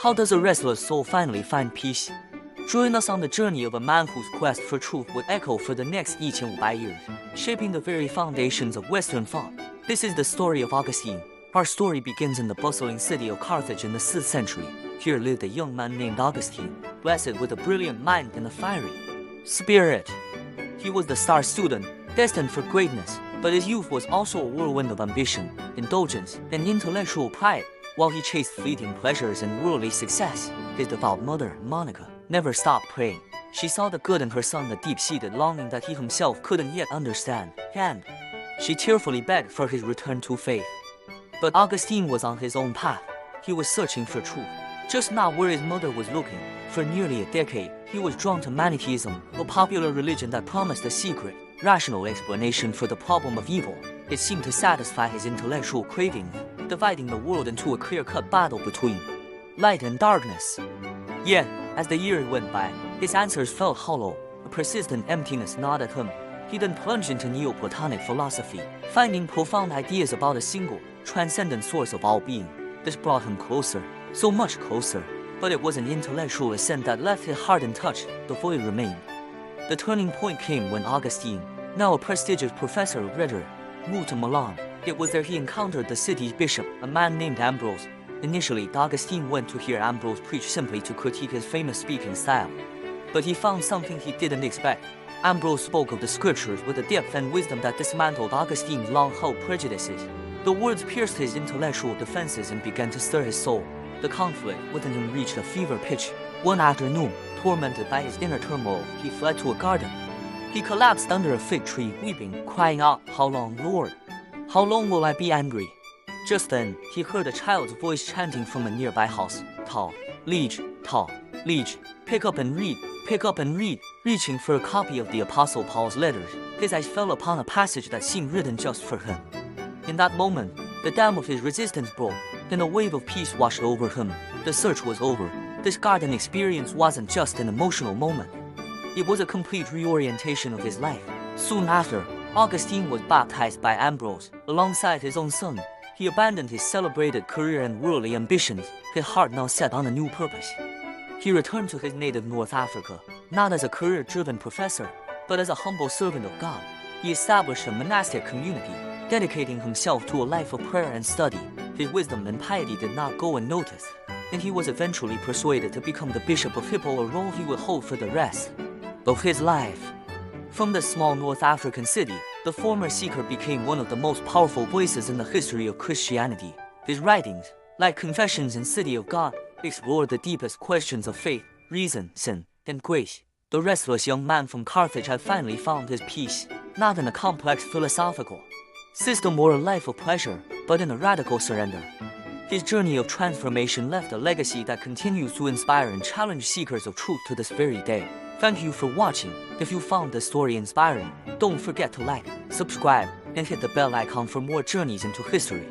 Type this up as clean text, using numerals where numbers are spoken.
How does a restless soul finally find peace? Join us on the journey of a man whose quest for truth would echo for the next 1500 years, shaping the very foundations of Western thought. This is the story of Augustine. Our story begins in the bustling city of Carthage in the 6th century. Here lived a young man named Augustine, blessed with a brilliant mind and a fiery spirit. He was the star student, destined for greatness, but his youth was also a whirlwind of ambition, indulgence, and intellectual pride. While he chased fleeting pleasures and worldly success, his devout mother, Monica, never stopped praying. She saw the good in her son, the deep-seated longing that he himself couldn't yet understand, and she tearfully begged for his return to faith. But Augustine was on his own path. He was searching for truth, just not where his mother was looking. For nearly a decade, he was drawn to Manichaeism, a popular religion that promised a secret, rational explanation for the problem of evil. It seemed to satisfy his intellectual cravings, dividing the world into a clear-cut battle between light and darkness. Yet, as the years went by, his answers felt hollow. A persistent emptiness gnawed at him. He then plunged into Neoplatonic philosophy, finding profound ideas about a single, transcendent source of all being. This brought him closer, so much closer. But it was an intellectual ascent that left his heart untouched. The void remained. The turning point came when Augustine, now a prestigious professor of rhetoric, moved to Milan. It was there he encountered the city's bishop, a man named Ambrose. Initially, Augustine went to hear Ambrose preach simply to critique his famous speaking style. But he found something he didn't expect. Ambrose spoke of the scriptures with a depth and wisdom that dismantled Augustine's long-held prejudices. The words pierced his intellectual defenses and began to stir his soul. The conflict within him reached a fever pitch. One afternoon, tormented by his inner turmoil, he fled to a garden. He collapsed under a fig tree, weeping, crying out, "How long, Lord? How long will I be angry?" Just then, he heard a child's voice chanting from a nearby house, "Tao, liege, pick up and read, pick up and read." Reaching for a copy of the Apostle Paul's letters, his eyes fell upon a passage that seemed written just for him. In that moment, the dam of his resistance broke, and a wave of peace washed over him. The search was over. This garden experience wasn't just an emotional moment. It was a complete reorientation of his life. Soon after, Augustine was baptized by Ambrose, alongside his own son. He abandoned his celebrated career and worldly ambitions, his heart now set on a new purpose. He returned to his native North Africa, not as a career-driven professor, but as a humble servant of God. He established a monastic community, dedicating himself to a life of prayer and study. His wisdom and piety did not go unnoticed, and he was eventually persuaded to become the Bishop of Hippo, a role he would hold for the rest of his life. From the small North African city, the former seeker became one of the most powerful voices in the history of Christianity. His writings, like Confessions and City of God, explored the deepest questions of faith, reason, sin, and grace. The restless young man from Carthage had finally found his peace, not in a complex philosophical system or a life of pleasure, but in a radical surrender. His journey of transformation left a legacy that continues to inspire and challenge seekers of truth to this very day. Thank you for watching. If you found this story inspiring, don't forget to like, subscribe, and hit the bell icon for more journeys into history.